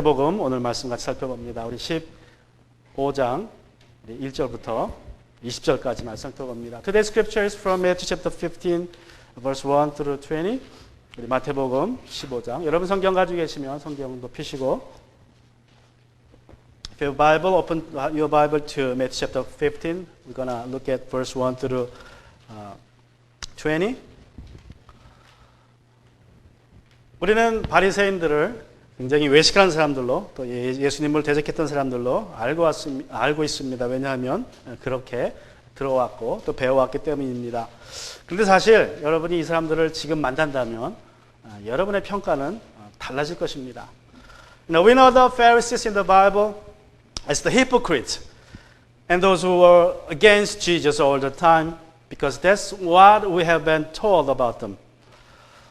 복음 오늘 말씀 같이 살펴봅니다. 우리 15장 1절부터 20절까지 말씀 살펴봅니다. Today's scripture is from Matthew chapter 15 verse 1 through 20. 우리 마태복음 15장. 여러분 성경 가지고 계시면 성경도 펴시고 If you have a Bible, open your Bible to Matthew chapter 15. We're going to look at verse 1 through 20. 우리는 바리새인들을 굉장히 외식하는 사람들로 또 예수님을 대적했던 사람들로 알고 있습니다. 왜냐하면 그렇게 들어왔고 또 배워왔기 때문입니다. 그런데 사실 여러분이 이 사람들을 지금 만난다면 여러분의 평가는 달라질 것입니다. Now, we know the Pharisees in the Bible as the hypocrites and those who were against Jesus all the time because that's what we have been told about them.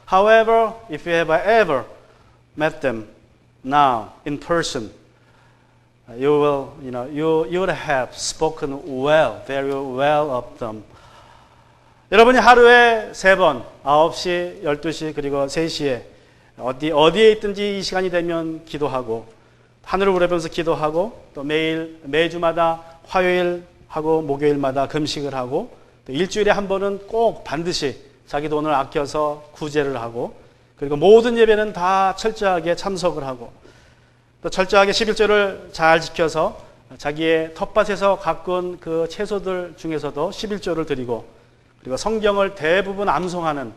However, if you have ever met them now in person, you would have spoken well, very well of them. 여러분이 하루에 3번, 9시, 12시, 그리고 3시에 어디에 있든지 이 시간이 되면 기도하고 하늘을 우러러면서 기도하고 또 매주마다 화요일하고 목요일마다 금식을 하고 또 일주일에 한 번은 꼭 반드시 자기 돈을 아껴서 구제를 하고 그리고 모든 예배는 다 철저하게 참석을 하고 또 철저하게 11조를 잘 지켜서 자기의 텃밭에서 가꾼 그 채소들 중에서도 11조를 드리고 그리고 성경을 대부분 암송하는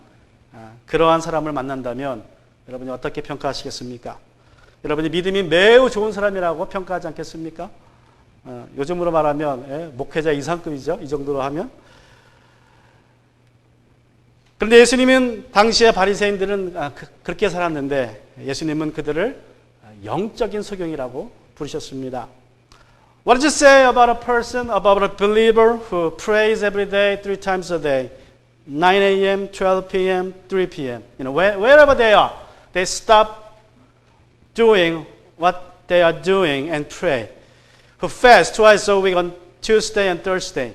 그러한 사람을 만난다면 여러분이 어떻게 평가하시겠습니까? 여러분이 믿음이 매우 좋은 사람이라고 평가하지 않겠습니까? 요즘으로 말하면 목회자 이상급이죠. 이 정도로 하면. 그런데 예수님은 당시의 바리새인들은 그렇게 살았는데 예수님은 그들을 영적인 소경이라고 부르셨습니다. What did you say about a person, about a believer who prays every day, 3 times a day, 9 a.m., 12 p.m., 3 p.m. Wherever they are, they stop doing what they are doing and pray. Who fast twice a week on Tuesday and Thursday.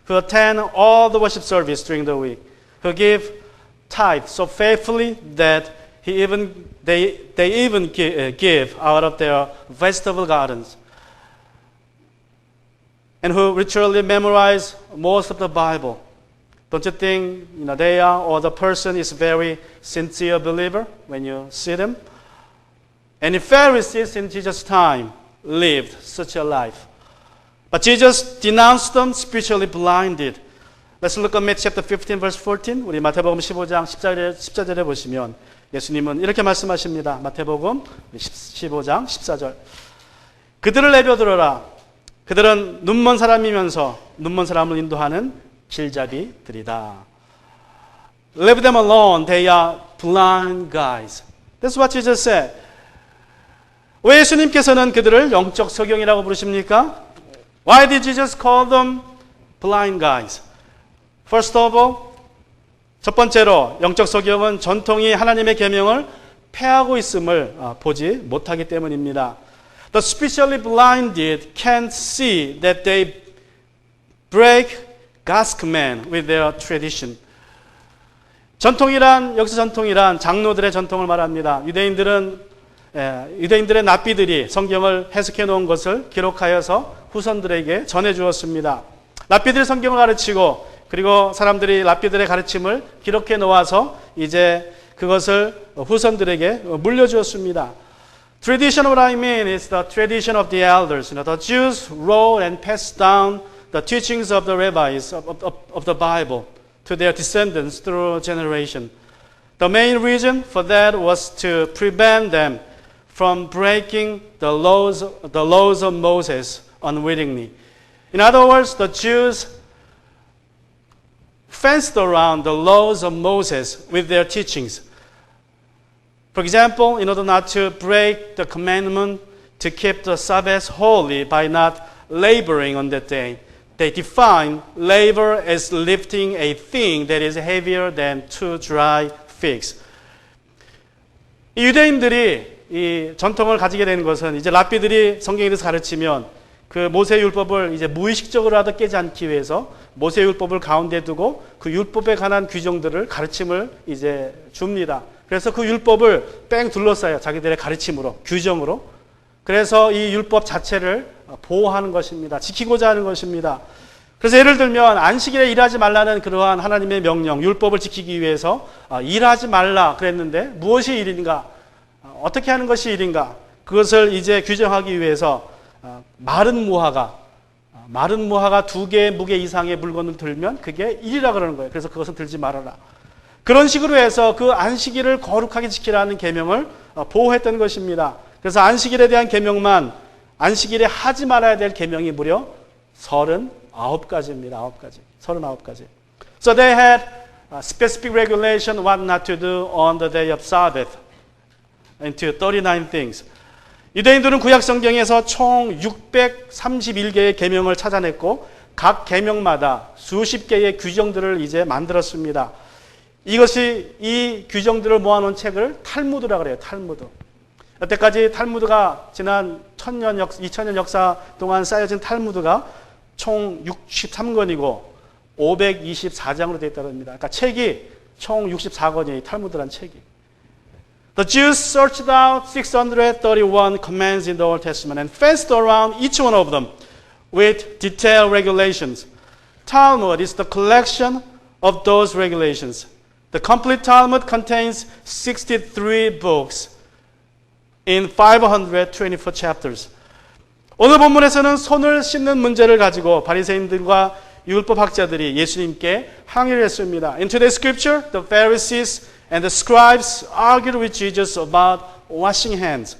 Who attend all the worship service during the week. Who give tithe so faithfully that they even give out of their vegetable gardens. And who ritually memorize most of the Bible. Don't you think they are, or the person is very sincere believer when you see them? And the Pharisees in Jesus' time lived such a life. But Jesus denounced them spiritually blinded. Let's look at Matthew chapter 15 verse 14. 우리 마태복음 15장 14절에 보시면 예수님은 이렇게 말씀하십니다. 마태복음 15장 14절. 그들을 내버려두라. 그들은 눈먼 사람이면서 눈먼 사람을 인도하는 길잡이들이다. Leave them alone. They are blind guides. That's what Jesus said. 왜 예수님께서는 그들을 영적 소경이라고 부르십니까? Why did Jesus call them blind guides? First of all, 첫 번째로 영적 소경은 전통이 하나님의 계명을 폐하고 있음을 보지 못하기 때문입니다. The spiritually blinded can't see that they break God's command with their tradition. 여기서 전통이란 장로들의 전통을 말합니다. 유대인들의 랍비들이 성경을 해석해 놓은 것을 기록하여서 후손들에게 전해 주었습니다. 랍비들이 성경을 가르치고 그리고 사람들이 랍비들의 가르침을 기록해 놓아서 이제 그것을 후손들에게 물려주었습니다. Tradition, what I mean, is the tradition of the elders. The Jews wrote and passed down the teachings of the rabbis of the Bible to their descendants through generation. The main reason for that was to prevent them from breaking the laws of Moses unwittingly. In other words, the Jews fenced around the laws of Moses with their teachings. For example, in order not to break the commandment to keep the Sabbath holy by not laboring on that day, they define labor as lifting a thing that is heavier than 2 dry figs. 이 유대인들이 이 전통을 가지게 된 것은 이제 랍비들이 성경에 대해서 가르치면 그 모세 율법을 이제 무의식적으로라도 깨지 않기 위해서 모세 율법을 가운데 두고 그 율법에 관한 규정들을 가르침을 이제 줍니다. 그래서 그 율법을 뺑 둘러싸요. 자기들의 가르침으로, 규정으로. 그래서 이 율법 자체를 보호하는 것입니다. 지키고자 하는 것입니다. 그래서 예를 들면 안식일에 일하지 말라는 그러한 하나님의 명령, 율법을 지키기 위해서 일하지 말라 그랬는데 무엇이 일인가? 어떻게 하는 것이 일인가? 그것을 이제 규정하기 위해서 마른 무화과 2개의 무게 이상의 물건을 들면 그게 일이라 그러는 거예요. 그래서 그것은 들지 말아라. 그런 식으로 해서 그 안식일을 거룩하게 지키라는 계명을 보호했던 것입니다. 그래서 안식일에 대한 계명만 안식일에 하지 말아야 될 계명이 무려 39가지입니다. 39가지. So they had a specific regulation what not to do on the day of Sabbath into 39 things. 유대인들은 구약 성경에서 총 631개의 계명을 찾아냈고 각 계명마다 수십 개의 규정들을 이제 만들었습니다. 이것이 이 규정들을 모아놓은 책을 탈무드라 그래요. 탈무드. 여태까지 탈무드가 지난 2000년 역사 동안 쌓여진 탈무드가 총 63권이고 524장으로 되어 있다고 합니다. 그러니까 책이 총 64권이에요. 탈무드란 책이. The Jews searched out 631 commands in the Old Testament and fenced around each one of them with detailed regulations. Talmud is the collection of those regulations. The complete Talmud contains 63 books in 524 chapters. 오늘 본문에서는 손을 씻는 문제를 가지고 바리새인들과 율법학자들이 예수님께 항의를 했습니다. In today's scripture, the Pharisees and the scribes argued with Jesus about washing hands.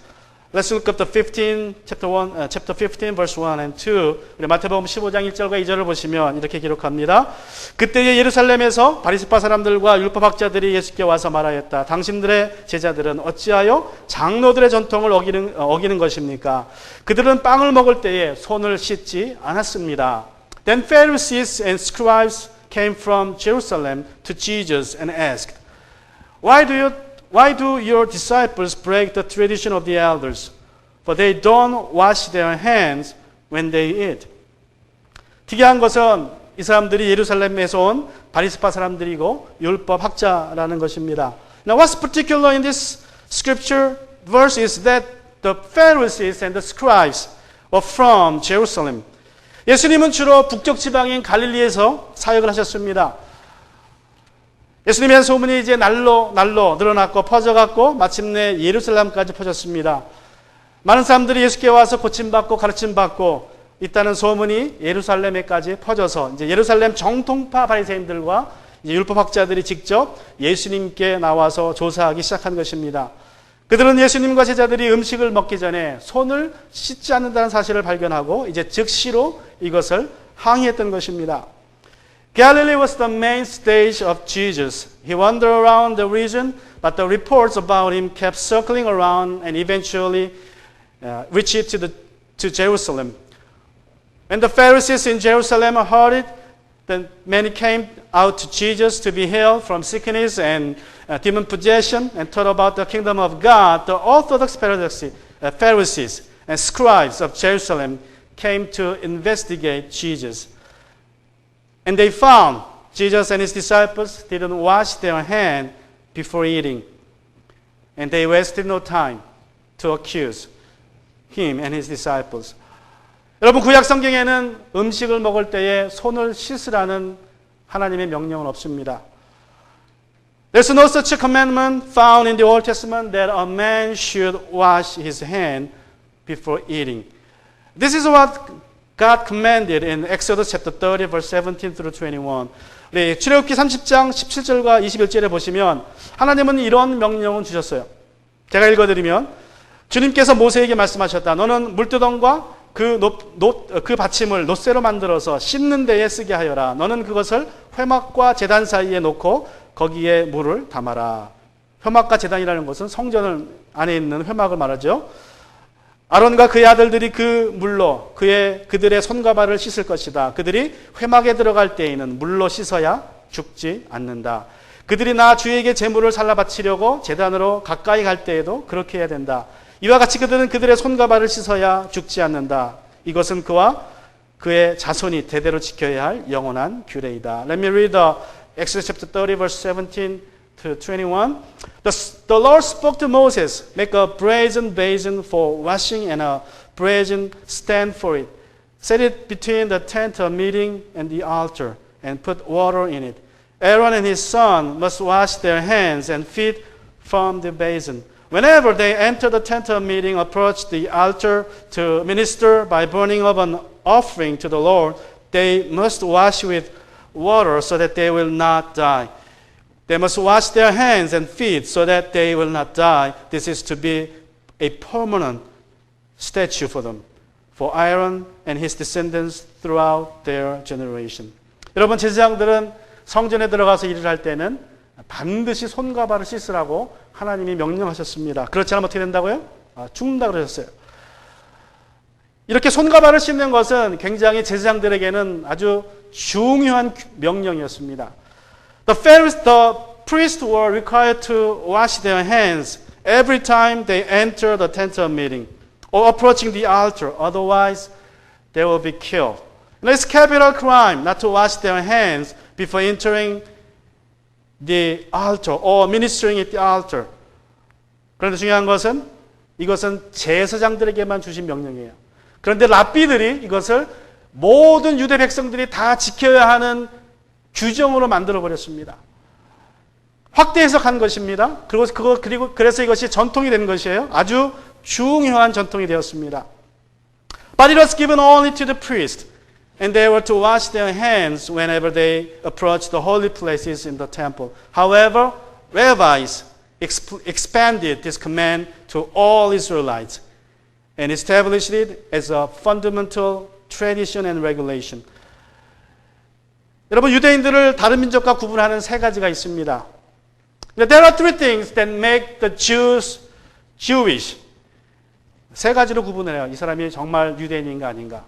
Let's look up chapter 15, verse 1 and 2. 우리 마태복음 15장 1절과 2절을 보시면 이렇게 기록합니다. 그때에 예루살렘에서 바리새파 사람들과 율법학자들이 예수께 와서 말하였다. 당신들의 제자들은 어찌하여 장로들의 전통을 어기는 것입니까? 그들은 빵을 먹을 때에 손을 씻지 않았습니다. Then Pharisees and scribes came from Jerusalem to Jesus and asked, Why do your disciples break the tradition of the elders? For they don't wash their hands when they eat. 특이한 것은 이 사람들이 예루살렘에서 온 바리새파 사람들이고 율법 학자라는 것입니다. Now what's particular in this scripture verse is that the Pharisees and the scribes were from Jerusalem. 예수님은 주로 북쪽 지방인 갈릴리에서 사역을 하셨습니다. 예수님의 소문이 이제 날로 늘어났고 퍼져갔고 마침내 예루살렘까지 퍼졌습니다. 많은 사람들이 예수께 와서 고침받고 가르침받고 있다는 소문이 예루살렘에까지 퍼져서 이제 예루살렘 정통파 바리새인들과 율법학자들이 직접 예수님께 나와서 조사하기 시작한 것입니다. 그들은 예수님과 제자들이 음식을 먹기 전에 손을 씻지 않는다는 사실을 발견하고 이제 즉시로 이것을 항의했던 것입니다. Galilee was the main stage of Jesus. He wandered around the region, but the reports about him kept circling around and eventually reached to Jerusalem. When the Pharisees in Jerusalem heard it, then many came out to Jesus to be healed from sickness and demon possession and taught about the kingdom of God. The Orthodox Pharisees and scribes of Jerusalem came to investigate Jesus. And they found Jesus and his disciples didn't wash their hands before eating. And they wasted no time to accuse him and his disciples. 여러분, 구약 성경에는 음식을 먹을 때에 손을 씻으라는 하나님의 명령은 없습니다. There's no such commandment found in the Old Testament that a man should wash his hand before eating. This is what God commanded in Exodus chapter 30 verse 17 through 21. 우리 출애굽기 30장 17절과 21절에 보시면 하나님은 이런 명령을 주셨어요. 제가 읽어드리면 주님께서 모세에게 말씀하셨다. 너는 물두덩과 그 받침을 놋새로 만들어서 씻는 데에 쓰게 하여라. 너는 그것을 회막과 제단 사이에 놓고 거기에 물을 담아라. 회막과 제단이라는 것은 성전 안에 있는 회막을 말하죠. 아론과 그의 아들들이 그 물로 그들의 손과 발을 씻을 것이다. 그들이 회막에 들어갈 때에는 물로 씻어야 죽지 않는다. 그들이 나 주에게 제물을 살라 바치려고 제단으로 가까이 갈 때에도 그렇게 해야 된다. 이와 같이 그들은 그들의 손과 발을 씻어야 죽지 않는다. 이것은 그와 그의 자손이 대대로 지켜야 할 영원한 규례이다. Let me read the Exodus chapter 30 verse 17 to 21. The Lord spoke to Moses, make a brazen basin for washing and a brazen stand for it. Set it between the tent of meeting and the altar and put water in it. Aaron and his son must wash their hands and feet from the basin. Whenever they enter the tent of meeting, approach the altar to minister by burning of an offering to the Lord, they must wash with water so that they will not die. They must wash their hands and feet so that they will not die. This is to be a permanent statute for them, for Aaron and his descendants throughout their generation. 여러분, 제사장들은 성전에 들어가서 일을 할 때는 반드시 손과 발을 씻으라고 하나님이 명령하셨습니다. 그렇지 않으면 어떻게 된다고요? 죽는다 그러셨어요. 이렇게 손과 발을 씻는 것은 굉장히 제사장들에게는 아주 중요한 명령이었습니다. The priests were required to wash their hands every time they enter the tent of meeting or approaching the altar. Otherwise, they will be killed. It's capital crime not to wash their hands before entering the altar or ministering at the altar. 그런데 중요한 것은 이것은 제사장들에게만 주신 명령이에요. 그런데 랍비들이 이것을 모든 유대 백성들이 다 지켜야 하는 규정으로 만들어 버렸습니다. 확대 해석한 것입니다. 그리고 그래서 이것이 전통이 된 것이에요. 아주 중요한 전통이 되었습니다. But it was given only to the priest, and they were to wash their hands whenever they approached the holy places in the temple. However, rabbis expanded this command to all Israelites and established it as a fundamental tradition and regulation. 여러분, 유대인들을 다른 민족과 구분하는 세 가지가 있습니다. There are three things that make the Jews Jewish. 세 가지로 구분해요. 이 사람이 정말 유대인인가 아닌가.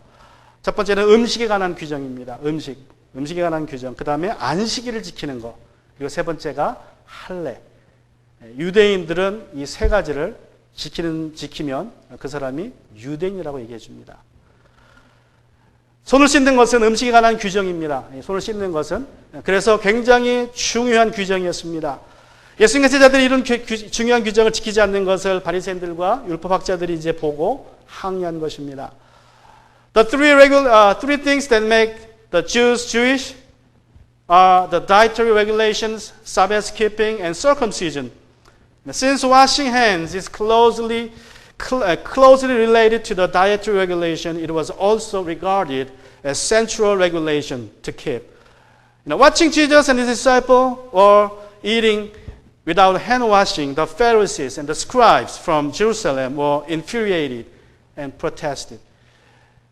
첫 번째는 음식에 관한 규정입니다. 음식에 관한 규정. 그 다음에 안식일을 지키는 것. 그리고 세 번째가 할례. 유대인들은 이 세 가지를 지키면 그 사람이 유대인이라고 얘기해 줍니다. 손을 씻는 것은 음식에 관한 규정입니다. 손을 씻는 것은. 그래서 굉장히 중요한 규정이었습니다. 예수님과 제자들이 이런 중요한 규정을 지키지 않는 것을 바리새인들과 율법학자들이 이제 보고 항의한 것입니다. The three things that make the Jews Jewish are the dietary regulations, Sabbath keeping, and circumcision. Since washing hands is closely related to the dietary regulation, it was also regarded as central regulation to keep. Watching Jesus and his disciples were eating without hand washing, the Pharisees and the scribes from Jerusalem were infuriated and protested.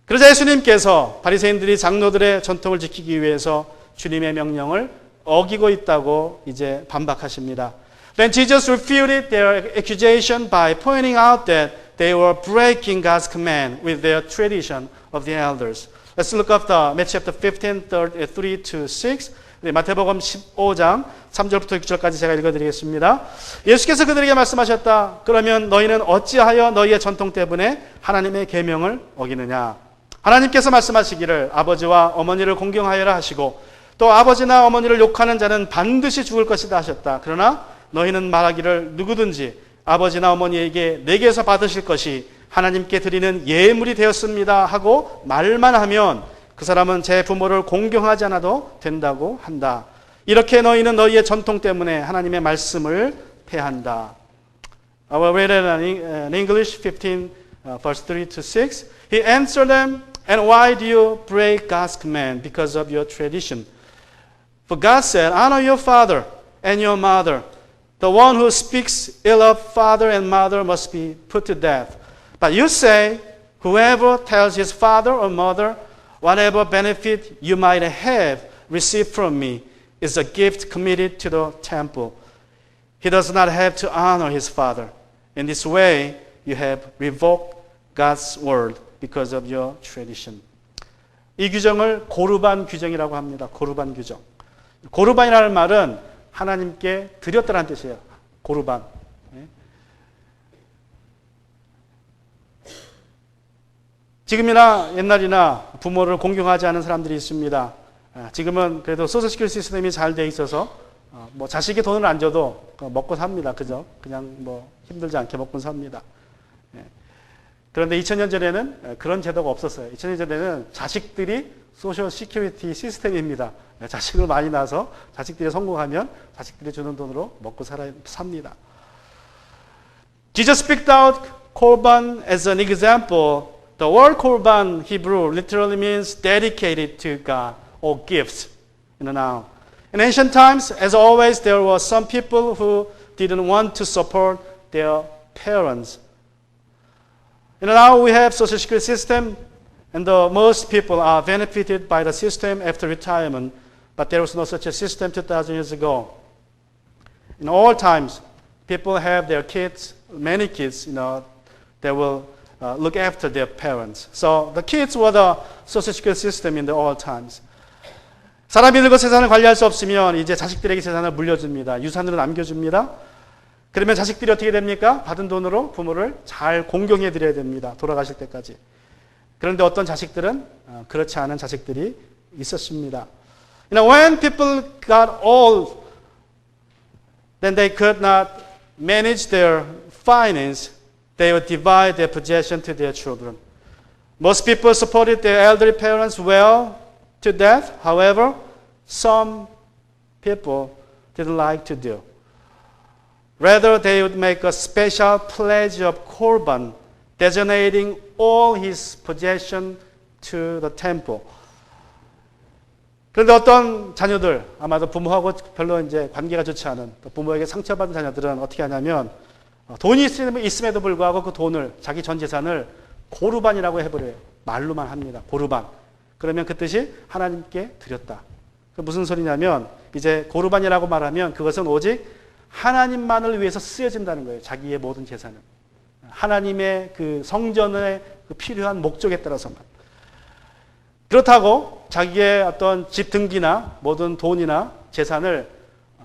그러자 예수님께서 바리새인들이 장로들의 전통을 지키기 위해서 주님의 명령을 어기고 있다고 이제 반박하십니다. Then Jesus refuted their accusation by pointing out that they were breaking God's command with their tradition of the elders. Let's look up the Matthew chapter 15, 3 to 6. 마태복음 15장 3절부터 6절까지 제가 읽어드리겠습니다. 예수께서 그들에게 말씀하셨다. 그러면 너희는 어찌하여 너희의 전통 때문에 하나님의 계명을 어기느냐. 하나님께서 말씀하시기를 아버지와 어머니를 공경하여라 하시고 또 아버지나 어머니를 욕하는 자는 반드시 죽을 것이다 하셨다. 그러나 너희는 말하기를 누구든지 아버지나 어머니에게 내게서 받으실 것이 하나님께 드리는 예물이 되었습니다 하고 말만 하면 그 사람은 제 부모를 공경하지 않아도 된다고 한다. 이렇게 너희는 너희의 전통 때문에 하나님의 말씀을 폐한다. I will read it in English 15 verse 3 to 6. He answered them, and why do you break God's command? Because of your tradition. For God said, honor your father and your mother. The one who speaks ill of father and mother must be put to death. But you say, whoever tells his father or mother, whatever benefit you might have received from me is a gift committed to the temple. He does not have to honor his father. In this way, you have revoked God's word because of your tradition. 이 규정을 고르반 규정이라고 합니다. 고르반 규정. 고르반이라는 말은 하나님께 드렸다는 뜻이에요. 고르반. 지금이나 옛날이나 부모를 공경하지 않은 사람들이 있습니다. 지금은 그래도 소셜시큐리티 시스템이 잘 돼 있어서 뭐 자식이 돈을 안 줘도 먹고 삽니다. 그죠? 그냥 뭐 힘들지 않게 먹고 삽니다. 예. 그런데 2000년 전에는 그런 제도가 없었어요. 2000년 전에는 자식들이 소셜 시큐리티 시스템입니다. 자식을 많이 낳아서 자식들이 성공하면 자식들이 주는 돈으로 먹고 삽니다. Jesus picked out Korban as an example. The word Korban, Hebrew, literally means dedicated to God or gifts. Now, in ancient times, as always, there were some people who didn't want to support their parents. Now we have social security system, and most people are benefited by the system after retirement. But there was no such a system 2,000 years ago. In all times, people have their kids, many kids, they will look after their parents. So the kids were the social security system in the all times. 사람이 늙어 재산을 관리할 수 없으면 이제 자식들에게 재산을 물려줍니다. 유산으로 남겨줍니다. 그러면 자식들이 어떻게 됩니까? 받은 돈으로 부모를 잘 공경해 드려야 됩니다. 돌아가실 때까지. 그런데 어떤 자식들은 그렇지 않은 자식들이 있었습니다. When people got old, then they could not manage their finance. They would divide their possession to their children. Most people supported their elderly parents well to death. However, some people didn't like to do. Rather, they would make a special pledge of Korban, designating all his possession to the temple. 그런데 어떤 자녀들, 아마도 부모하고 별로 이제 관계가 좋지 않은 부모에게 상처받은 자녀들은 어떻게 하냐면 돈이 있음에도 불구하고 그 돈을, 자기 전 재산을 고르반이라고 해버려요. 말로만 합니다. 고르반. 그러면 그 뜻이 하나님께 드렸다. 그 무슨 소리냐면 이제 고르반이라고 말하면 그것은 오직 하나님만을 위해서 쓰여진다는 거예요. 자기의 모든 재산은. 하나님의 그 성전에 그 필요한 목적에 따라서만. 그렇다고 자기의 어떤 집 등기나 모든 돈이나 재산을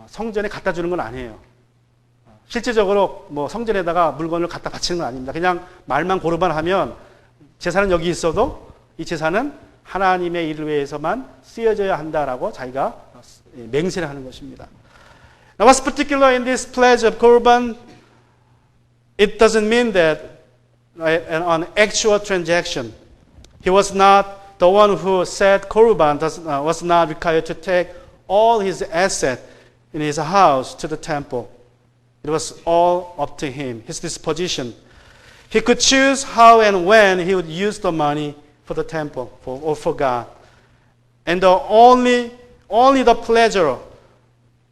성전에 갖다 주는 건 아니에요. 실제적으로 뭐 성전에다가 물건을 갖다 바치는 건 아닙니다. 그냥 말만 고르반 하면 재산은 여기 있어도 이 재산은 하나님의 일을 위해서만 쓰여져야 한다라고 자기가 맹세를 하는 것입니다. Now what's particular in this pledge of Korban? It doesn't mean that an actual transaction. He was not the one who said Korban was not required to take all his assets in his house to the temple. It was all up to him, his disposition. He could choose how and when he would use the money for the temple or for God. And only the pledger,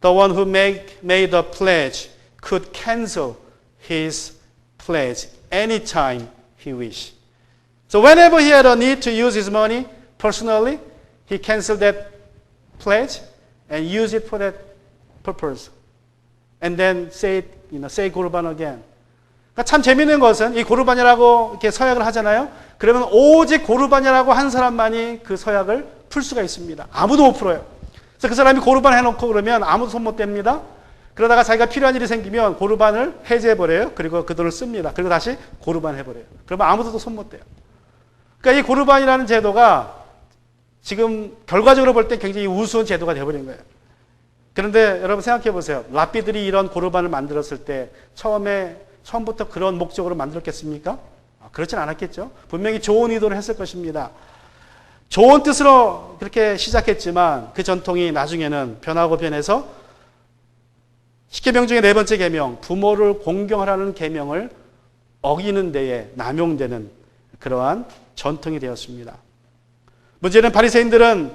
the one who made the pledge, could cancel his pledge anytime he wished. So whenever he had a need to use his money personally, he canceled that pledge and used it for that purpose. And then say 고르반 again. 그러니까 참 재미있는 것은 이 고르반이라고 이렇게 서약을 하잖아요. 그러면 오직 고르반이라고 한 사람만이 그 서약을 풀 수가 있습니다. 아무도 못 풀어요. 그래서 그 사람이 고르반 해놓고 그러면 아무도 손 못 댑니다. 그러다가 자기가 필요한 일이 생기면 고르반을 해제해버려요. 그리고 그 돈을 씁니다. 그리고 다시 고르반 해버려요. 그러면 아무도 손 못 대요. 그러니까 이 고르반이라는 제도가 지금 결과적으로 볼 때 굉장히 우스운 제도가 되어버린 거예요. 그런데 여러분 생각해 보세요. 랍비들이 이런 고르반을 만들었을 때 처음부터 그런 목적으로 만들었겠습니까? 그렇진 않았겠죠. 분명히 좋은 의도를 했을 것입니다. 좋은 뜻으로 그렇게 시작했지만 그 전통이 나중에는 변하고 변해서 10계명 중에 네 번째 계명, 부모를 공경하라는 계명을 어기는 데에 남용되는 그러한 전통이 되었습니다. 문제는 바리새인들은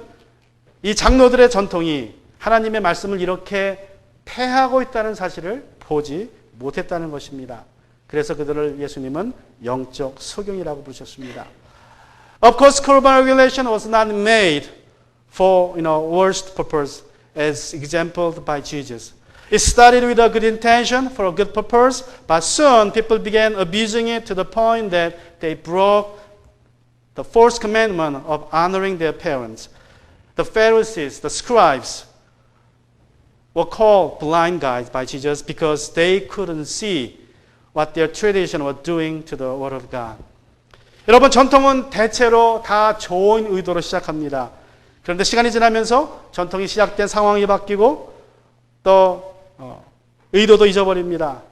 이 장로들의 전통이 하나님의 말씀을 이렇게 폐하고 있다는 사실을 보지 못했다는 것입니다. 그래서 그들을 예수님은 영적 소경이라고 부르셨습니다. Of course, Korban regulation was not made for worst purpose as exampled by Jesus. It started with a good intention for a good purpose, but soon people began abusing it to the point that they broke the fourth commandment of honoring their parents. The Pharisees, the scribes, were called blind guides by Jesus because they couldn't see what their tradition was doing to the Word of God. 여러분, 전통은 대체로 다 좋은 의도로 시작합니다. 그런데 시간이 지나면서 전통이 시작된 상황이 바뀌고 또 의도도 잊어버립니다.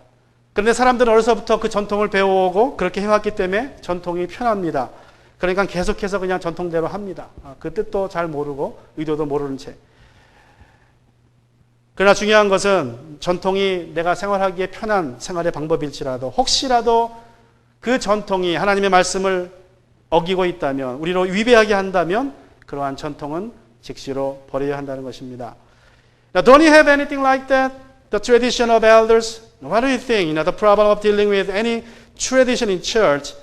그런데 사람들은 어려서부터 그 전통을 배워오고 그렇게 해왔기 때문에 전통이 편합니다. 그러니까 계속해서 그냥 전통대로 합니다. 그 뜻도 잘 모르고 의도도 모르는 채. 그러나 중요한 것은 전통이 내가 생활하기에 편한 생활의 방법일지라도 혹시라도 그 전통이 하나님의 말씀을 어기고 있다면, 우리로 위배하게 한다면 그러한 전통은 즉시로 버려야 한다는 것입니다. Now, don't you have anything like that? The tradition of elders? What do you think? The problem of dealing with any tradition in church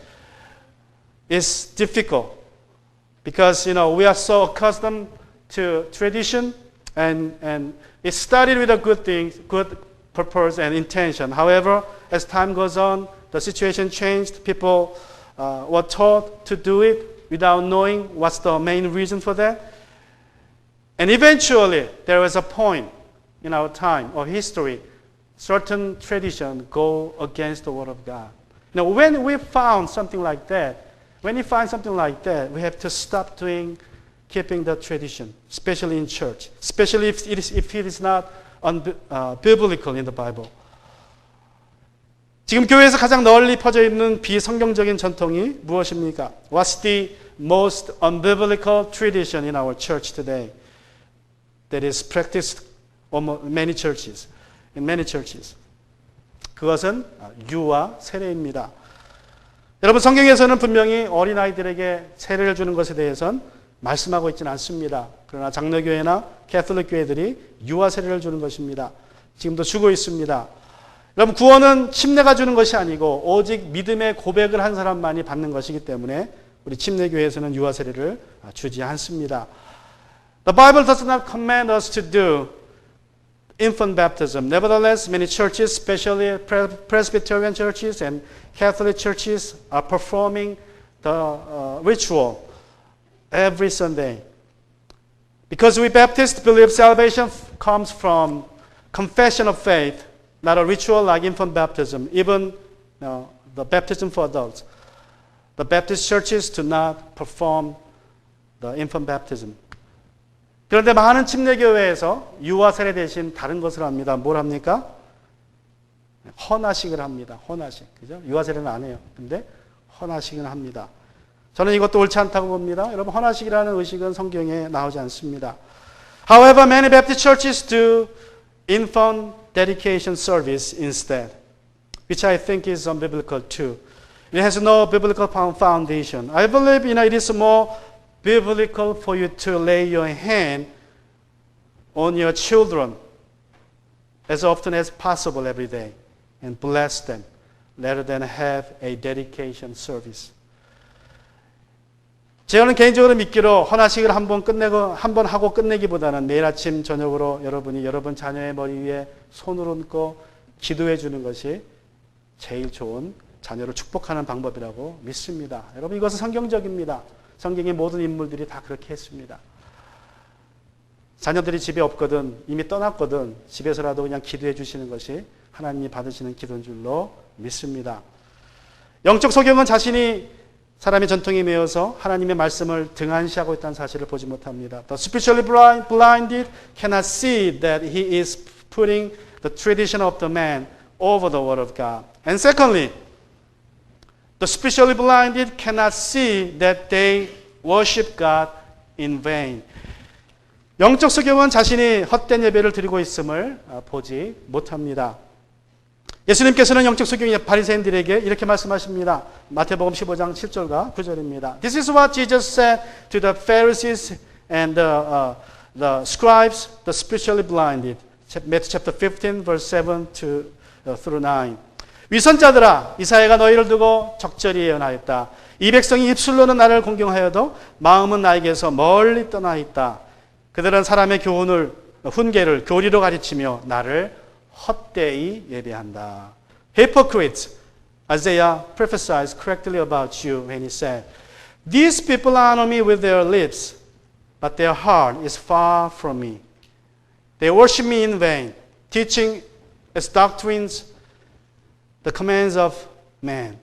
is difficult because we are so accustomed to tradition and it started with a good thing, good purpose and intention. However, as time goes on, the situation changed. People were taught to do it without knowing what's the main reason for that. And eventually, there was a point in our time or history, certain traditions go against the Word of God. When we found something like that, we have to stop keeping the tradition, especially in church, especially if it is not biblical in the Bible. 지금 교회에서 가장 널리 퍼져 있는 비성경적인 전통이 무엇입니까? What's the most unbiblical tradition in our church today that is practiced in many churches? 그것은 유아 세례입니다. 여러분, 성경에서는 분명히 어린아이들에게 세례를 주는 것에 대해서는 말씀하고 있지는 않습니다. 그러나 장로교회나 캐톨릭 교회들이 유아 세례를 주는 것입니다. 지금도 주고 있습니다. 여러분, 구원은 침례가 주는 것이 아니고 오직 믿음의 고백을 한 사람만이 받는 것이기 때문에 우리 침례교회에서는 유아 세례를 주지 않습니다. The Bible does not command us to do infant baptism. Nevertheless, many churches, especially Presbyterian churches and Catholic churches, are performing the ritual every Sunday. Because we Baptists believe salvation comes from confession of faith, not a ritual like infant baptism, even the baptism for adults. The Baptist churches do not perform the infant baptism. 그런데 많은 침례교회에서 유아 세례 대신 다른 것을 합니다. 뭘 합니까? 헌화식을 합니다. 헌화식. 그죠? 유아 세례는 안 해요. 근데 헌화식을 합니다. 저는 이것도 옳지 않다고 봅니다. 여러분, 헌화식이라는 의식은 성경에 나오지 않습니다. However, many Baptist churches do infant dedication service instead, which I think is unbiblical too. It has no biblical foundation. I believe it is more biblical for you to lay your hand on your children as often as possible every day and bless them rather than have a dedication service. 저는 개인적으로 믿기로 헌화식을 한번 하고 끝내기보다는 매일 아침 저녁으로 여러분이 여러분 자녀의 머리 위에 손을 얹고 기도해 주는 것이 제일 좋은 자녀를 축복하는 방법이라고 믿습니다. 여러분, 이것은 성경적입니다. 성경의 모든 인물들이 다 그렇게 했습니다. 자녀들이 집에 없거든, 이미 떠났거든, 집에서라도 그냥 기도해 주시는 것이 하나님이 받으시는 기도인 줄로 믿습니다. 영적 소경은 자신이 사람의 전통에 매여서 하나님의 말씀을 등한시하고 있다는 사실을 보지 못합니다. The spiritually blinded cannot see that he is putting the tradition of the man over the word of God. And secondly, the spiritually blinded cannot see that they worship God in vain. 영적 소경은 자신이 헛된 예배를 드리고 있음을 보지 못합니다. 예수님께서는 영적 소경의 바리새인들에게 이렇게 말씀하십니다. 마태복음 15장 7절과 9절입니다. This is what Jesus said to the Pharisees and the scribes, the spiritually blinded. Matthew chapter 15, verse 7 through 9. 위선자들아, 이사야가 너희를 두고 적절히 예언하였다. 이 백성이 입술로는 나를 공경하여도 마음은 나에게서 멀리 떠나 있다. 그들은 사람의 교훈을, 훈계를 교리로 가르치며 나를 헛되이 예배한다. Hypocrites, Isaiah prophesies correctly about you when he said, These people honor me with their lips, but their heart is far from me. They worship me in vain, teaching as doctrines the commands of man.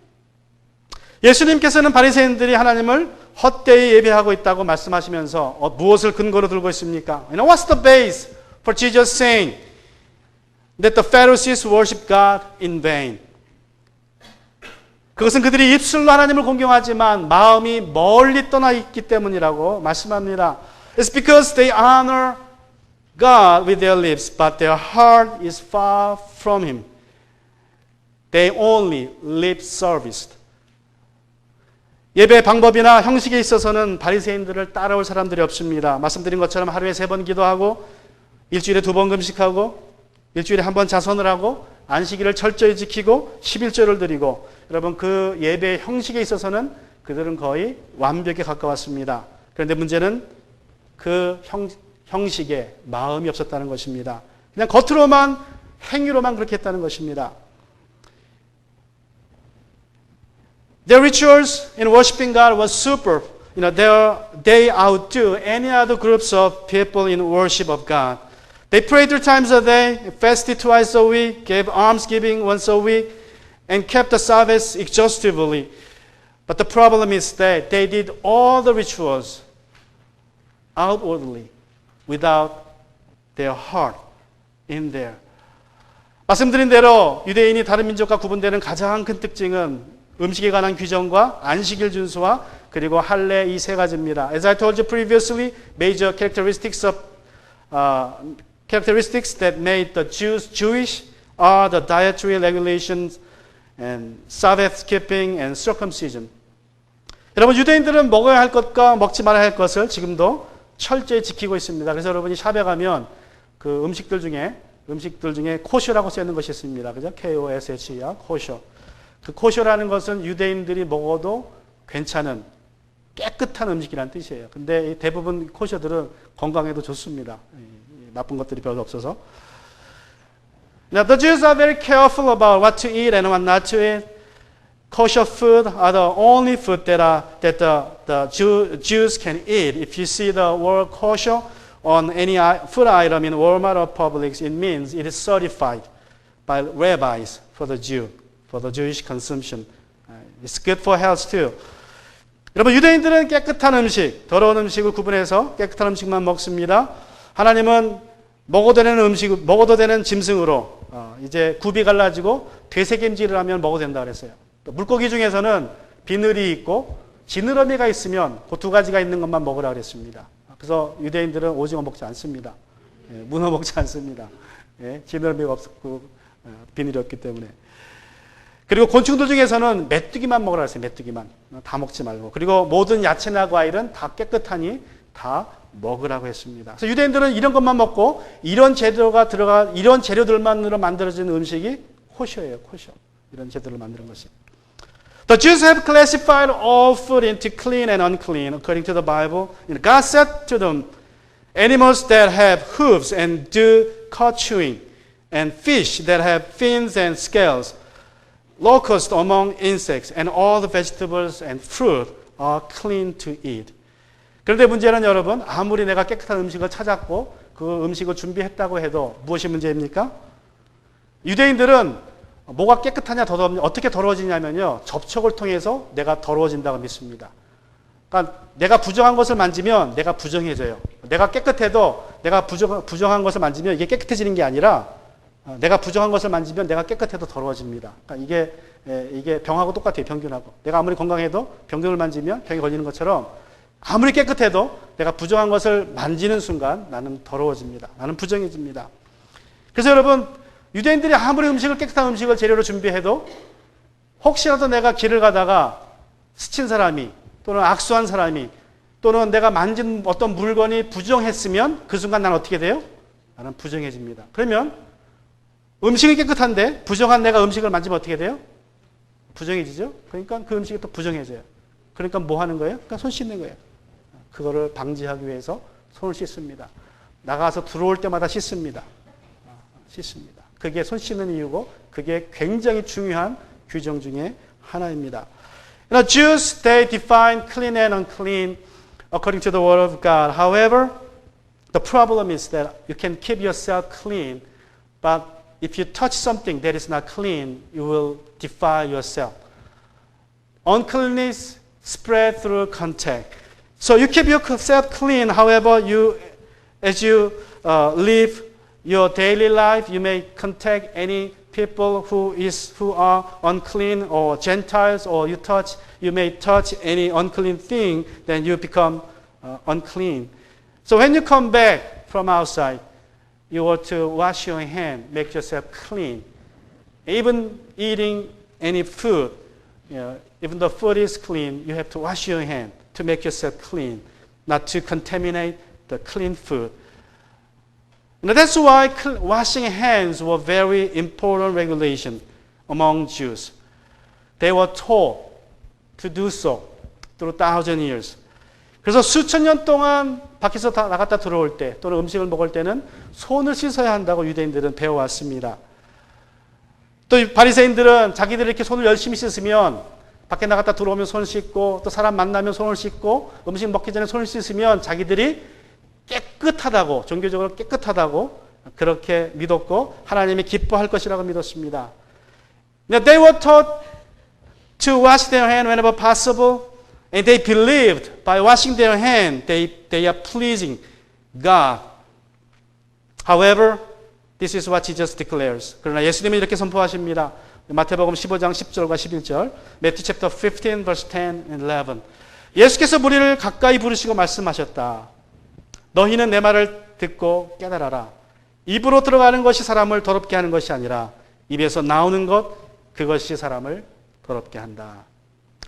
예수님께서는 바리새인들이 하나님을 헛되이 예배하고 있다고 말씀하시면서 무엇을 근거로 들고 있습니까? What's the base for Jesus saying that the Pharisees worship God in vain. 그것은 그들이 입술로 하나님을 공경하지만 마음이 멀리 떠나 있기 때문이라고 말씀합니다. It's because they honor God with their lips, but their heart is far from Him. They only lip service. 예배 방법이나 형식에 있어서는 바리새인들을 따라올 사람들이 없습니다. 말씀드린 것처럼 하루에 3번 기도하고 일주일에 2번 금식하고 일주일에 1번 자선을 하고 안식일을 철저히 지키고 11조를 드리고 여러분 그 예배의 형식에 있어서는 그들은 거의 완벽에 가까웠습니다. 그런데 문제는 그 형식에 마음이 없었다는 것입니다. 그냥 겉으로만 행위로만 그렇게 했다는 것입니다. Their rituals in worshiping God was super. They outdo any other groups of people in worship of God. They prayed 3 times a day, fasted twice a week, gave almsgiving once a week, and kept the Sabbath exhaustively. But the problem is that they did all the rituals outwardly without their heart in there. 말씀드린 대로 유대인이 다른 민족과 구분되는 가장 큰 특징은 음식에 관한 규정과 안식일 준수와 그리고 할례 이 3가지입니다. As I told you previously, major characteristics that made the Jews Jewish are the dietary regulations and Sabbath keeping and circumcision. 여러분 유대인들은 먹어야 할 것과 먹지 말아야 할 것을 지금도 철저히 지키고 있습니다. 그래서 여러분이 샵에 가면 그 음식들 중에 코셔라고 쓰여 있는 것이 있습니다. 그죠? KOSH야 코셔. 그 코셔라는 것은 유대인들이 먹어도 괜찮은 깨끗한 음식이라는 뜻이에요. 근데 대부분 코셔들은 건강에도 좋습니다. 나쁜 것들이 별로 없어서. Now the Jews are very careful about what to eat and what not to eat. Kosher food are the only food that the Jews can eat. If you see the word kosher on any food item in Walmart or Publix, it means it is certified by rabbis for the Jewish consumption. It's good for health too. 여러분 유대인들은 깨끗한 음식, 더러운 음식을 구분해서 깨끗한 음식만 먹습니다. 하나님은 먹어도 되는 짐승으로 이제 굽이 갈라지고 되새김질을 하면 먹어도 된다 그랬어요. 물고기 중에서는 비늘이 있고 지느러미가 있으면 그 2가지가 있는 것만 먹으라 그랬습니다. 그래서 유대인들은 오징어 먹지 않습니다. 문어 먹지 않습니다. 지느러미가 없고 비늘이 없기 때문에. 그리고 곤충들 중에서는 메뚜기만 먹으라 했어요. 메뚜기만. 다 먹지 말고. 그리고 모든 야채나 과일은 다 깨끗하니 다 먹으라고 했습니다. 그래서 유대인들은 이런 것만 먹고 이런 재료들만으로 만들어진 음식이 코셔예요. 코셔. 이런 재료를 만드는 것이. The Jews have classified all food into clean and unclean according to the Bible. God said to them, animals that have hooves and do cut chewing, and fish that have fins and scales, locusts among insects, and all the vegetables and fruit are clean to eat. 그런데 문제는 여러분, 아무리 내가 깨끗한 음식을 찾았고 그 음식을 준비했다고 해도 무엇이 문제입니까? 유대인들은 뭐가 깨끗하냐 어떻게 더러워지냐면요. 접촉을 통해서 내가 더러워진다고 믿습니다. 그러니까 내가 부정한 것을 만지면 내가 부정해져요. 내가 깨끗해도 내가 부정한 것을 만지면 이게 깨끗해지는 게 아니라 내가 부정한 것을 만지면 내가 깨끗해도 더러워집니다. 그러니까 이게 병하고 똑같아요. 병균하고. 내가 아무리 건강해도 병균을 만지면 병이 걸리는 것처럼 아무리 깨끗해도 내가 부정한 것을 만지는 순간 나는 더러워집니다. 나는 부정해집니다. 그래서 여러분 유대인들이 아무리 깨끗한 음식을 재료로 준비해도 혹시라도 내가 길을 가다가 스친 사람이 또는 악수한 사람이 또는 내가 만진 어떤 물건이 부정했으면 그 순간 나는 어떻게 돼요? 나는 부정해집니다. 그러면 음식이 깨끗한데 부정한 내가 음식을 만지면 어떻게 돼요? 부정해지죠? 그러니까 그 음식이 또 부정해져요. 그러니까 뭐 하는 거예요? 그러니까 손 씻는 거예요. 그거를 방지하기 위해서 손을 씻습니다. 나가서 들어올 때마다 씻습니다. 씻습니다. 그게 손 씻는 이유고 그게 굉장히 중요한 규정 중에 하나입니다. Jews, they define clean and unclean according to the word of God. However, the problem is that you can keep yourself clean, but if you touch something that is not clean, you will defile yourself. Uncleanness spread through contact. So you keep yourself clean, however, as you live your daily life, you may contact any people who are unclean or Gentiles, or you may touch any unclean thing, then you become unclean. So when you come back from outside, you ought to wash your hand, make yourself clean. Even eating any food, even the food is clean, you have to wash your hand to make yourself clean, not to contaminate the clean food. Now that's why washing hands was very important regulation among Jews. They were taught to do so through 1,000 years. 그래서 수천 년 동안 밖에서 나갔다 들어올 때 또는 음식을 먹을 때는 손을 씻어야 한다고 유대인들은 배워왔습니다. 또 바리새인들은 자기들이 이렇게 손을 열심히 씻으면 밖에 나갔다 들어오면 손을 씻고 또 사람 만나면 손을 씻고 음식 먹기 전에 손을 씻으면 자기들이 깨끗하다고, 종교적으로 깨끗하다고 그렇게 믿었고 하나님이 기뻐할 것이라고 믿었습니다. Now they were taught to wash their hand whenever possible, and they believed by washing their hand they are pleasing God. However, this is what Jesus declares. 그러나 예수님은 이렇게 선포하십니다. 마태복음 15장 10절과 11절, Matthew chapter 15 verse 10 and 11. 예수께서 무리를 가까이 부르시고 말씀하셨다. 너희는 내 말을 듣고 깨달아라. 입으로 들어가는 것이 사람을 더럽게 하는 것이 아니라 입에서 나오는 것, 그것이 사람을 더럽게 한다.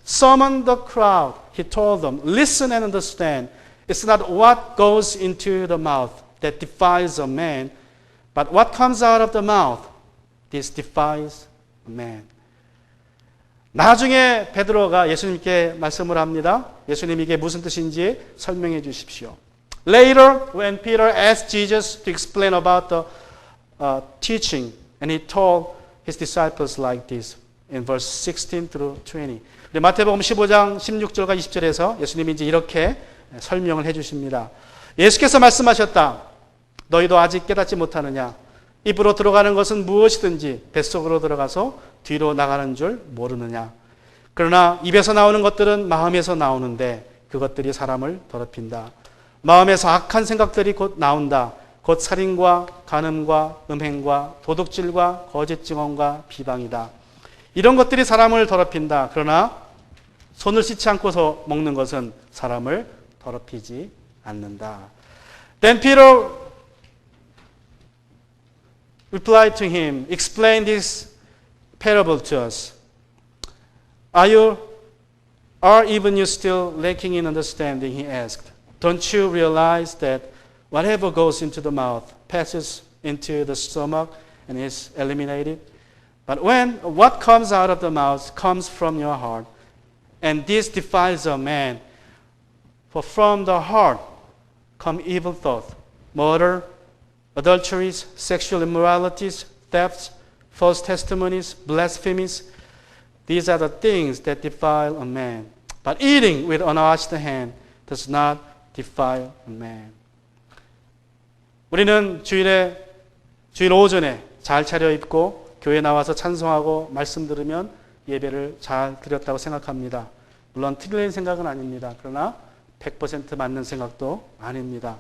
Summon the crowd, he told them. Listen and understand. It's not what goes into the mouth that defiles a man, but what comes out of the mouth, this defiles a man. 나중에 베드로가 예수님께 말씀을 합니다. 예수님 이게 무슨 뜻인지 설명해 주십시오. Later, when Peter asked Jesus to explain about the teaching, and he told his disciples like this in verse 16 through 20. 마태복음 15장 16절과 20절에서 예수님이 이제 이렇게 설명을 해주십니다. 예수께서 말씀하셨다. 너희도 아직 깨닫지 못하느냐? 입으로 들어가는 것은 무엇이든지 뱃속으로 들어가서 뒤로 나가는 줄 모르느냐? 그러나 입에서 나오는 것들은 마음에서 나오는데 그것들이 사람을 더럽힌다. 마음에서 악한 생각들이 곧 나온다. 곧 살인과 간음과 음행과 도둑질과 거짓 증언과 비방이다. 이런 것들이 사람을 더럽힌다. 그러나 손을 씻지 않고서 먹는 것은 사람을 더럽히지 않는다. Then Peter replied to him, explain this parable to us. Are even you still lacking in understanding? He asked. Don't you realize that whatever goes into the mouth passes into the stomach and is eliminated? But when what comes out of the mouth comes from your heart, and this defiles a man. For from the heart come evil thoughts, murder, adulteries, sexual immoralities, thefts, false testimonies, blasphemies. These are the things that defile a man. But eating with unwashed hand does not defile a man. 우리는 주일 오전에 잘 차려입고 교회 나와서 찬송하고 말씀 들으면 예배를 잘 드렸다고 생각합니다. 물론 틀린 생각은 아닙니다. 그러나 100% 맞는 생각도 아닙니다.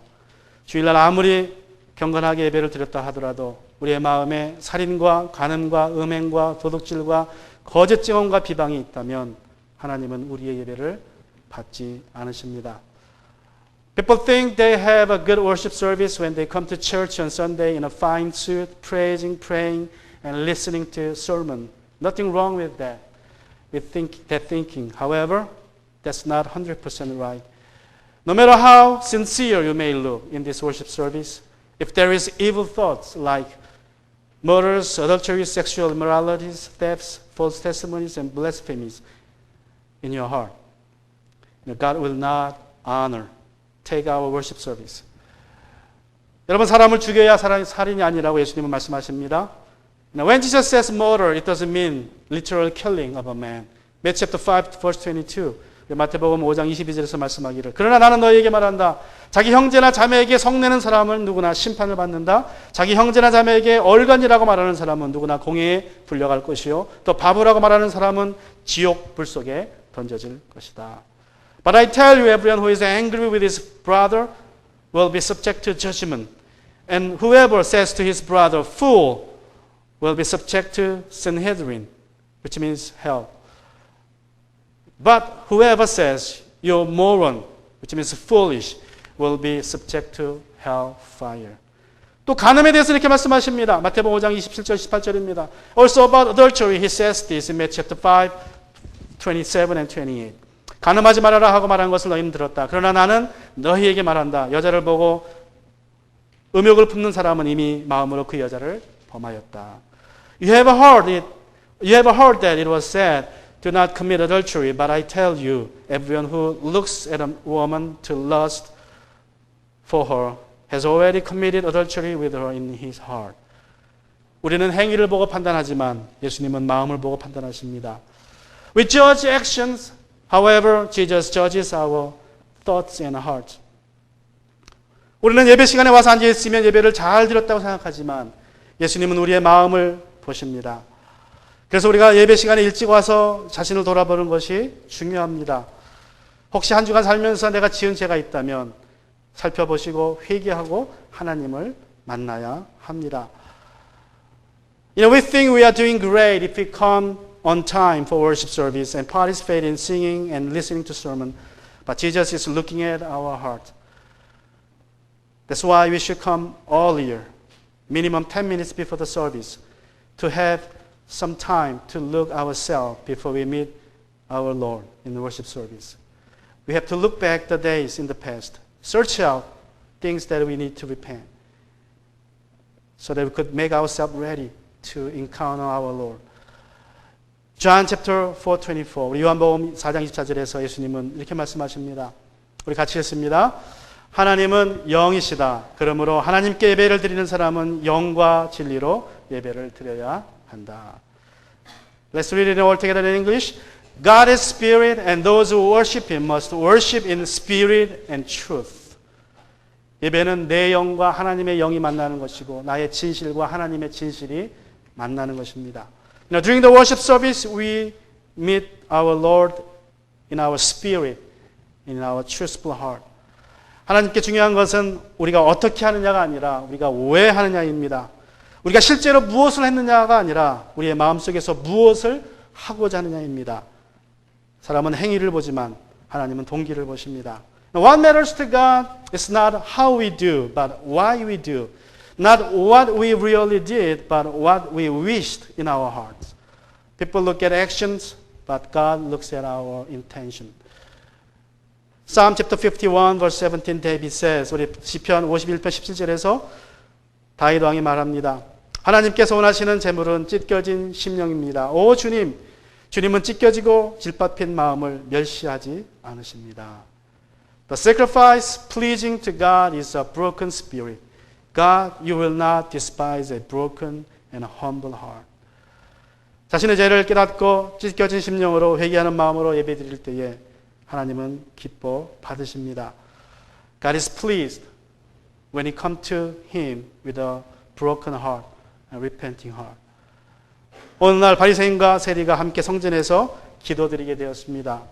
주일날 아무리 경건하게 예배를 드렸다 하더라도 우리의 마음에 살인과 간음과 음행과 도둑질과 거짓 증언과 비방이 있다면 하나님은 우리의 예배를 받지 않으십니다. People think they have a good worship service when they come to church on Sunday in a fine suit, praising, praying, and listening to sermon. Nothing wrong with that. That thinking. However, that's not 100% right. No matter how sincere you may look in this worship service, if there is evil thoughts like murders, adulteries, sexual immoralities, thefts, false testimonies, and blasphemies in your heart, God will not take our worship service. 여러분, 사람을 죽여야 살인이 아니라고 예수님은 말씀하십니다. Now, when Jesus says murder, it doesn't mean literal killing of a man. Matthew chapter 5, verse 22. 마태복음 5장 22절에서 말씀하기를. 그러나 나는 너희에게 말한다. 자기 형제나 자매에게 성내는 사람은 누구나 심판을 받는다. 자기 형제나 자매에게 얼간이라고 말하는 사람은 누구나 공회에 불려갈 것이요. 또 바보라고 말하는 사람은 지옥 불 속에 던져질 것이다. But I tell you, everyone who is angry with his brother will be subject to judgment. And whoever says to his brother, fool, will be subject to Sanhedrin, which means hell. But whoever says, you're moron, which means foolish, will be subject to hellfire. 또 간음에 대해서 이렇게 말씀하십니다. 마태복음 5장 27절 18절입니다. Also about adultery, he says this in Matthew chapter 5, 27 and 28. 간음하지 말아라 하고 말한 것을 너희는 들었다. 그러나 나는 너희에게 말한다. 여자를 보고 음욕을 품는 사람은 이미 마음으로 그 여자를 범하였다. You have heard that it was said, do not commit adultery, but I tell you, everyone who looks at a woman to lust for her has already committed adultery with her in his heart. 우리는 행위를 보고 판단하지만 예수님은 마음을 보고 판단하십니다. We judge actions, however, Jesus judges our thoughts and hearts. 우리는 예배 시간에 와서 앉아 있으면 예배를 잘 드렸다고 생각하지만 예수님은 우리의 마음을 보십니다. 그래서 우리가 예배 시간에 일찍 와서 자신을 돌아보는 것이 중요합니다. 혹시 한 주간 살면서 내가 지은 죄가 있다면 살펴보시고 회개하고 하나님을 만나야 합니다. We think we are doing great if we come on time for worship service and participate in singing and listening to sermon. But Jesus is looking at our heart. That's why we should come earlier, minimum 10 minutes before the service, to have some time to look ourselves before we meet our Lord in the worship service. We have to look back the days in the past, search out things that we need to repent, so that we could make ourselves ready to encounter our Lord. John chapter 4:24. 우리 요한복음 4장 24절에서 예수님은 이렇게 말씀하십니다. 우리 같이 읽습니다. 하나님은 영이시다. 그러므로 하나님께 예배를 드리는 사람은 영과 진리로 예배를 드려야 한다. Let's read it all together in English. God is spirit and those who worship him must worship in spirit and truth. 예배는 내 영과 하나님의 영이 만나는 것이고 나의 진실과 하나님의 진실이 만나는 것입니다. Now, during the worship service, we meet our Lord in our spirit, in our truthful heart. 하나님께 중요한 것은 우리가 어떻게 하느냐가 아니라 우리가 왜 하느냐입니다. 우리가 실제로 무엇을 했느냐가 아니라 우리의 마음속에서 무엇을 하고자 하느냐입니다. 사람은 행위를 보지만 하나님은 동기를 보십니다. Now, what matters to God is not how we do, but why we do. Not what we really did, but what we wished in our hearts. People look at actions, but God looks at our intention. Psalm chapter 51 verse 17 David says, 우리 시편 51편 17절에서 다윗 왕이 말합니다. 하나님께서 원하시는 제물은 찢겨진 심령입니다. 오 주님, 주님은 찢겨지고 질밟힌 마음을 멸시하지 않으십니다. The sacrifice pleasing to God is a broken spirit. God, you will not despise a broken and a humble heart. 자신의 죄를 깨닫고 찢겨진 심령으로 회개하는 마음으로 예배드릴 때에 하나님은 기뻐 받으십니다. God is pleased when you come to Him with a broken heart and repenting heart. 어느 날 바리새인과 세리가 함께 성전에서 기도드리게 되었습니다.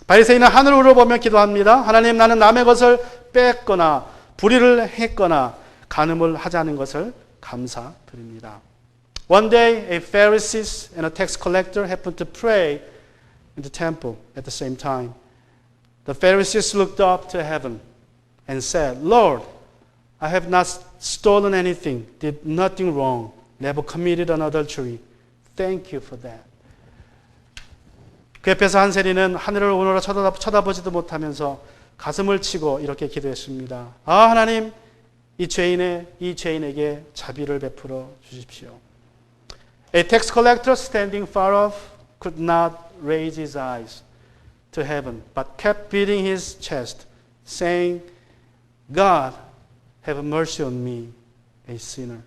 바리새인은 하늘을 보며 기도합니다. 하나님, 나는 남의 것을 뺐거나 불의를 했거나 간음을 하지 않은 것을 감사드립니다. One day, a Pharisee and a tax collector happened to pray in the temple at the same time. The Pharisees looked up to heaven and said, Lord, I have not stolen anything, did nothing wrong, never committed an adultery. Thank you for that. 그 옆에서 한 세리는 하늘을 오늘로 쳐다보지도 못하면서 가슴을 치고 이렇게 기도했습니다. 아, 하나님, 이 죄인에게 자비를 베풀어 주십시오. A tax collector standing far off could not raise his eyes to heaven, but kept beating his chest, saying, God, have mercy on me, a sinner.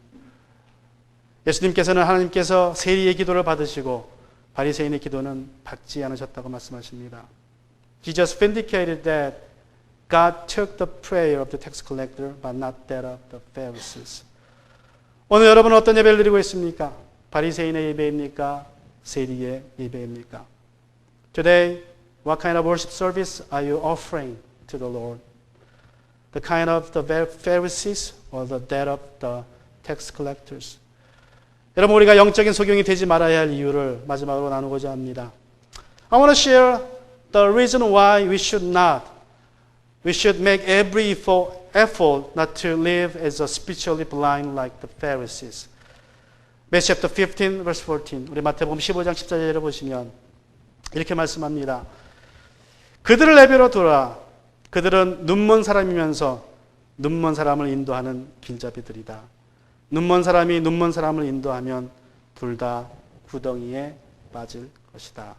예수님께서는 하나님께서 세리의 기도를 받으시고 바리새인의 기도는 받지 않으셨다고 말씀하십니다. Jesus vindicated that God took the prayer of the tax collector, but not that of the Pharisees. 오늘 여러분은 어떤 예배를 드리고 있습니까? 바리새인의 예배입니까? 세리의 예배입니까? Today, what kind of worship service are you offering to the Lord? The kind of the Pharisees or that of the tax collectors. 여러분, 우리가 영적인 소경이 되지 말아야 할 이유를 마지막으로 나누고자 합니다. I want to share the reason why we should make every effort not to live as a spiritually blind like the Pharisees. Matthew chapter 15 verse 14. 우리 마태복음 15장 14절을 보시면 이렇게 말씀합니다. 그들을 내버려 두라. 그들은 눈먼 사람이면서 눈먼 사람을 인도하는 길잡이들이다. 눈먼 사람이 눈먼 사람을 인도하면 둘 다 구덩이에 빠질 것이다.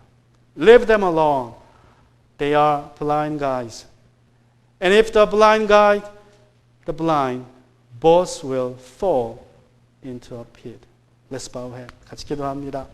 Leave them alone. They are blind guides. And if the blind guide the blind, both will fall into a pit. Let's bow our head. 같이 기도합니다.